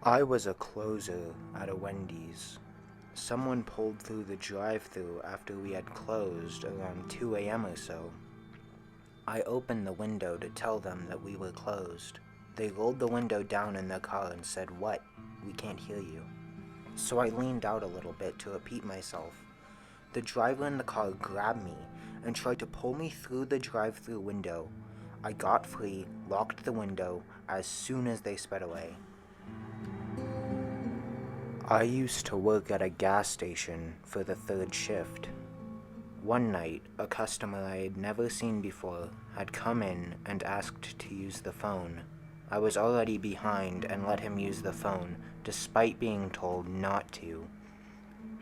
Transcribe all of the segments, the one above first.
I was a closer at a Wendy's. Someone pulled through the drive-thru after we had closed around 2 a.m. or so. I opened the window to tell them that we were closed. They rolled the window down in their car and said, "What? We can't hear you." So I leaned out a little bit to repeat myself. The driver in the car grabbed me and tried to pull me through the drive-thru window. I got free, locked the window as soon as they sped away. I used to work at a gas station for the third shift. One night, a customer I had never seen before had come in and asked to use the phone. I was already behind and let him use the phone, despite being told not to.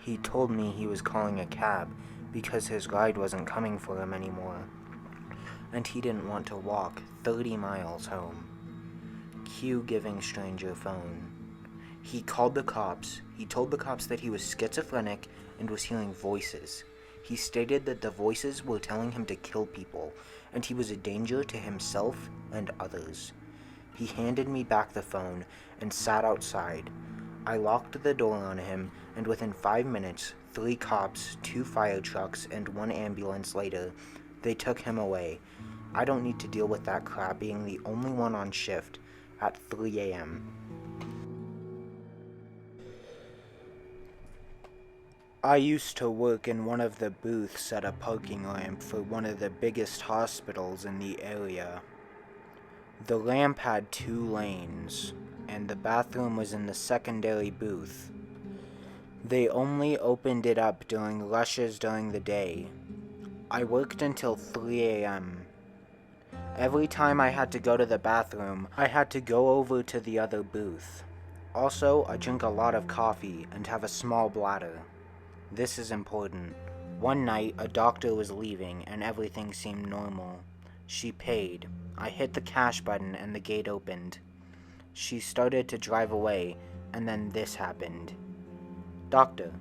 He told me he was calling a cab because his ride wasn't coming for him anymore, and he didn't want to walk 30 miles home. Cue giving stranger phone. He called the cops. He told the cops that he was schizophrenic and was hearing voices. He stated that the voices were telling him to kill people, and he was a danger to himself and others. He handed me back the phone and sat outside. I locked the door on him, and within 5 minutes, 3 cops, 2 fire trucks, and 1 ambulance later, they took him away. I don't need to deal with that crap being the only one on shift at 3 a.m. I used to work in one of the booths at a parking ramp for one of the biggest hospitals in the area. The ramp had 2 lanes, and the bathroom was in the secondary booth. They only opened it up during rushes during the day. I worked until 3 a.m. Every time I had to go to the bathroom, I had to go over to the other booth. Also, I drink a lot of coffee and have a small bladder. This is important. One night, a doctor was leaving and everything seemed normal. She paid. I hit the cash button and the gate opened. She started to drive away, and then this happened. Doctor: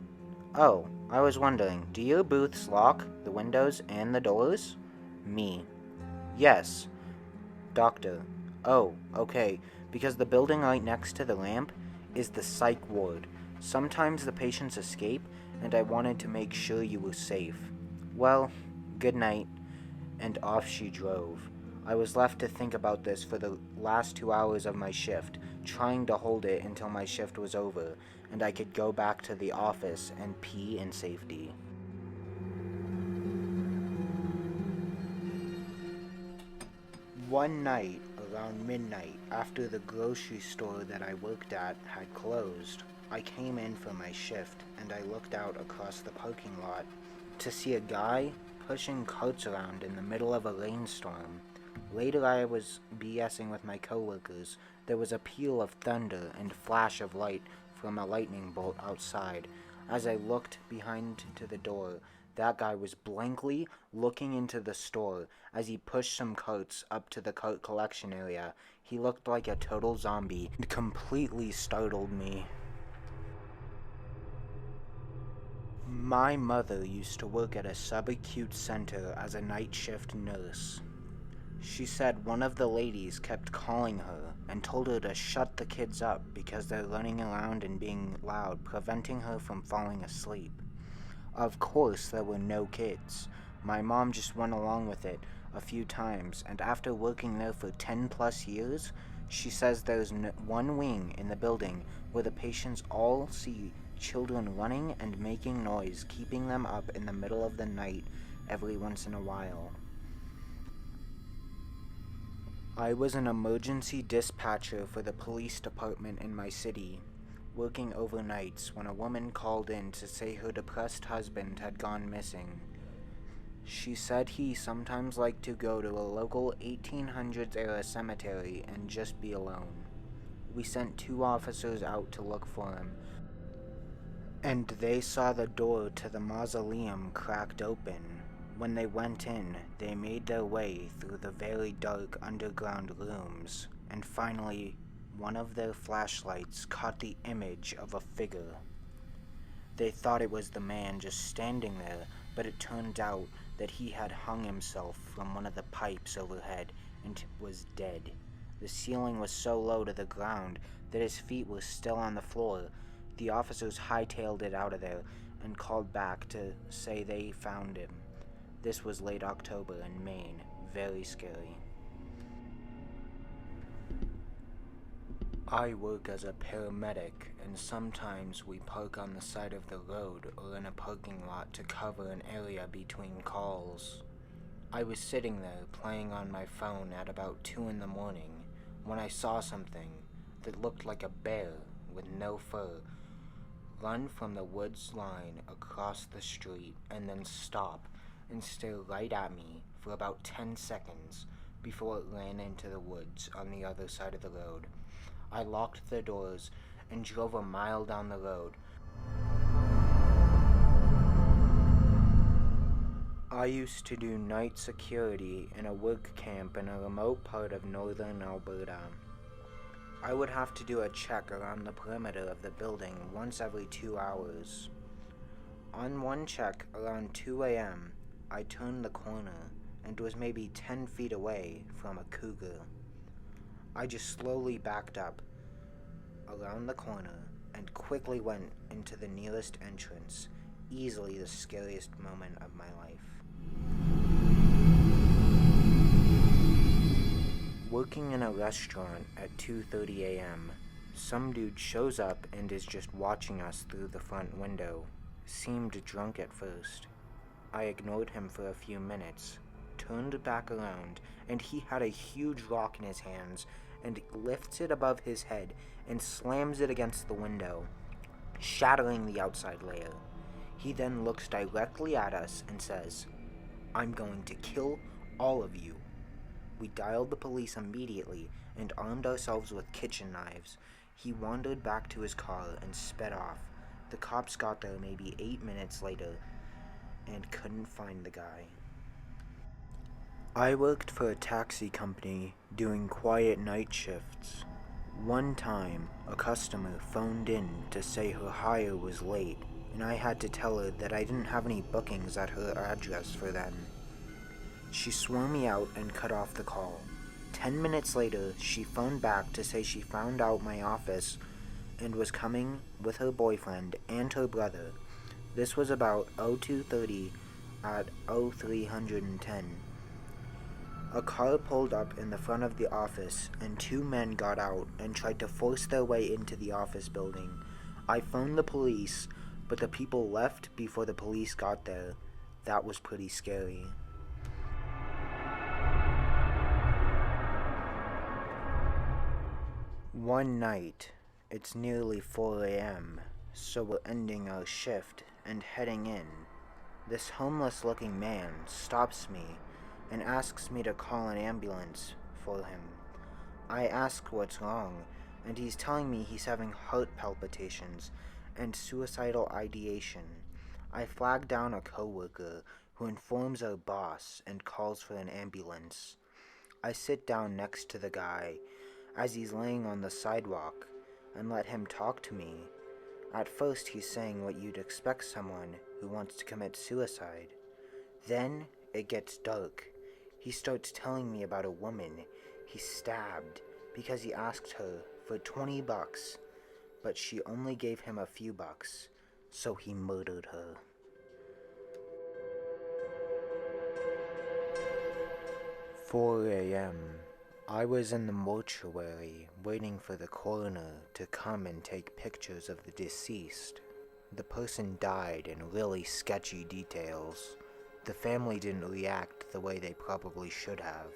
"Oh, I was wondering, do your booths lock the windows and the doors?" Me: "Yes." Doctor: "Oh, okay, because the building right next to the ramp is the psych ward. Sometimes the patients escape, and I wanted to make sure you were safe. Well, good night." And off she drove. I was left to think about this for the last 2 hours of my shift, trying to hold it until my shift was over, and I could go back to the office and pee in safety. One night, around midnight, after the grocery store that I worked at had closed, I came in for my shift, and I looked out across the parking lot to see a guy pushing carts around in the middle of a rainstorm. Later, I was BSing with my coworkers. There was a peal of thunder and flash of light from a lightning bolt outside. As I looked behind to the door, that guy was blankly looking into the store as he pushed some carts up to the cart collection area. He looked like a total zombie and completely startled me. My mother used to work at a subacute center as a night shift nurse. She said one of the ladies kept calling her and told her to shut the kids up because they're running around and being loud, preventing her from falling asleep. Of course, there were no kids. My mom just went along with it a few times, and after working there for 10 plus years, she says there's one wing in the building where the patients all see children running and making noise, keeping them up in the middle of the night every once in a while. I was an emergency dispatcher for the police department in my city, working overnights when a woman called in to say her depressed husband had gone missing. She said he sometimes liked to go to a local 1800s era cemetery and just be alone. We sent 2 officers out to look for him, and they saw the door to the mausoleum cracked open. When they went in, they made their way through the very dark underground rooms, and finally, one of their flashlights caught the image of a figure. They thought it was the man just standing there, but it turned out that he had hung himself from one of the pipes overhead and was dead. The ceiling was so low to the ground that his feet were still on the floor. The officers hightailed it out of there and called back to say they found him. This was late October in Maine. Very scary. I work as a paramedic, and sometimes we park on the side of the road or in a parking lot to cover an area between calls. I was sitting there playing on my phone at about 2 in the morning when I saw something that looked like a bear with no fur run from the woods line across the street and then stop and stare right at me for about 10 seconds before it ran into the woods on the other side of the road. I locked the doors and drove a mile down the road. I used to do night security in a work camp in a remote part of northern Alberta. I would have to do a check around the perimeter of the building once every 2 hours. On one check around 2 a.m., I turned the corner and was maybe 10 feet away from a cougar. I just slowly backed up around the corner and quickly went into the nearest entrance, easily the scariest moment of my life. Working in a restaurant at 2:30 a.m., some dude shows up and is just watching us through the front window. Seemed drunk at first. I ignored him for a few minutes, turned back around, and he had a huge rock in his hands and lifts it above his head and slams it against the window, shattering the outside layer. He then looks directly at us and says, "I'm going to kill all of you." We dialed the police immediately and armed ourselves with kitchen knives. He wandered back to his car and sped off. The cops got there maybe 8 minutes later and couldn't find the guy. I worked for a taxi company doing quiet night shifts. One time, a customer phoned in to say her hire was late, and I had to tell her that I didn't have any bookings at her address for then. She swore me out and cut off the call. 10 minutes later, she phoned back to say she found out my office and was coming with her boyfriend and her brother. This was about 02:30 at 0310. A car pulled up in the front of the office, and 2 men got out and tried to force their way into the office building. I phoned the police, but the people left before the police got there. That was pretty scary. One night, it's nearly 4 a.m., so we're ending our shift and heading in. This homeless-looking man stops me and asks me to call an ambulance for him. I ask what's wrong, and he's telling me he's having heart palpitations and suicidal ideation. I flag down a coworker who informs our boss and calls for an ambulance. I sit down next to the guy as he's laying on the sidewalk and let him talk to me. At first he's saying what you'd expect someone who wants to commit suicide. Then it gets dark. He starts telling me about a woman he stabbed because he asked her for $20, but she only gave him a few bucks, so he murdered her. "4 a.m. I was in the mortuary waiting for the coroner to come and take pictures of the deceased. The person died in really sketchy details. The family didn't react the way they probably should have.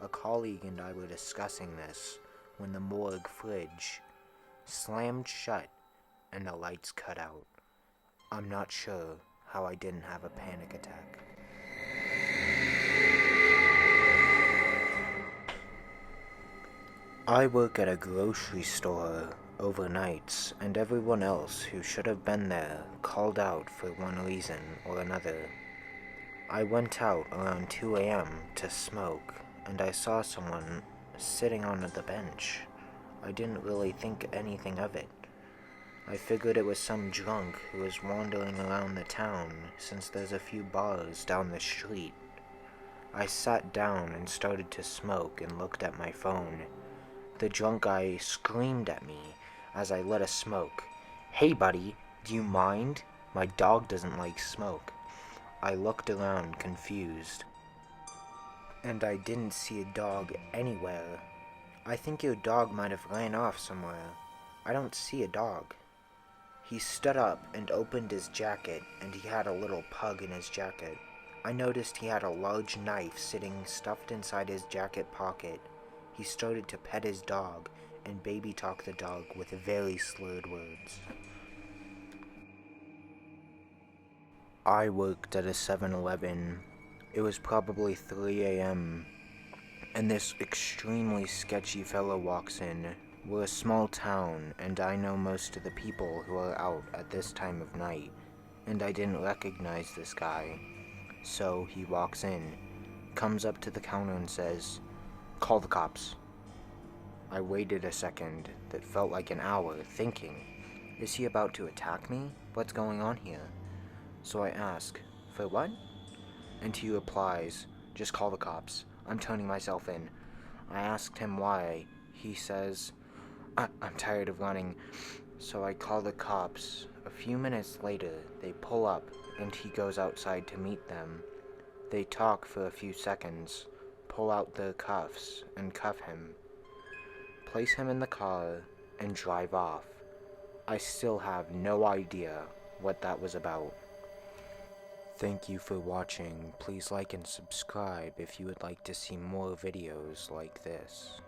A colleague and I were discussing this when the morgue fridge slammed shut and the lights cut out. I'm not sure how I didn't have a panic attack." I work at a grocery store overnights, and everyone else who should have been there called out for one reason or another. I went out around 2 a.m. to smoke, and I saw someone sitting on the bench. I didn't really think anything of it. I figured it was some drunk who was wandering around the town since there's a few bars down the street. I sat down and started to smoke and looked at my phone. The drunk guy screamed at me as I lit a smoke. "Hey buddy, do you mind? My dog doesn't like smoke." I looked around confused, and I didn't see a dog anywhere. "I think your dog might have ran off somewhere. I don't see a dog." He stood up and opened his jacket, and he had a little pug in his jacket. I noticed he had a large knife sitting stuffed inside his jacket pocket. He started to pet his dog and baby talk the dog with very slurred words. I worked at a 7-Eleven. It was probably 3 a.m., and this extremely sketchy fellow walks in. We're a small town, and I know most of the people who are out at this time of night, and I didn't recognize this guy. So he walks in, comes up to the counter and says, "Call the cops." I waited a second that felt like an hour, thinking, is he about to attack me? What's going on here? So I ask, "For what?" And he replies, "Just call the cops. I'm turning myself in." I asked him why. He says, I'm tired of running." So I call the cops. A few minutes later, they pull up, and he goes outside to meet them. They talk for a few seconds, pull out their cuffs, and cuff him, place him in the car, and drive off. I still have no idea what that was about. Thank you for watching. Please like and subscribe if you would like to see more videos like this.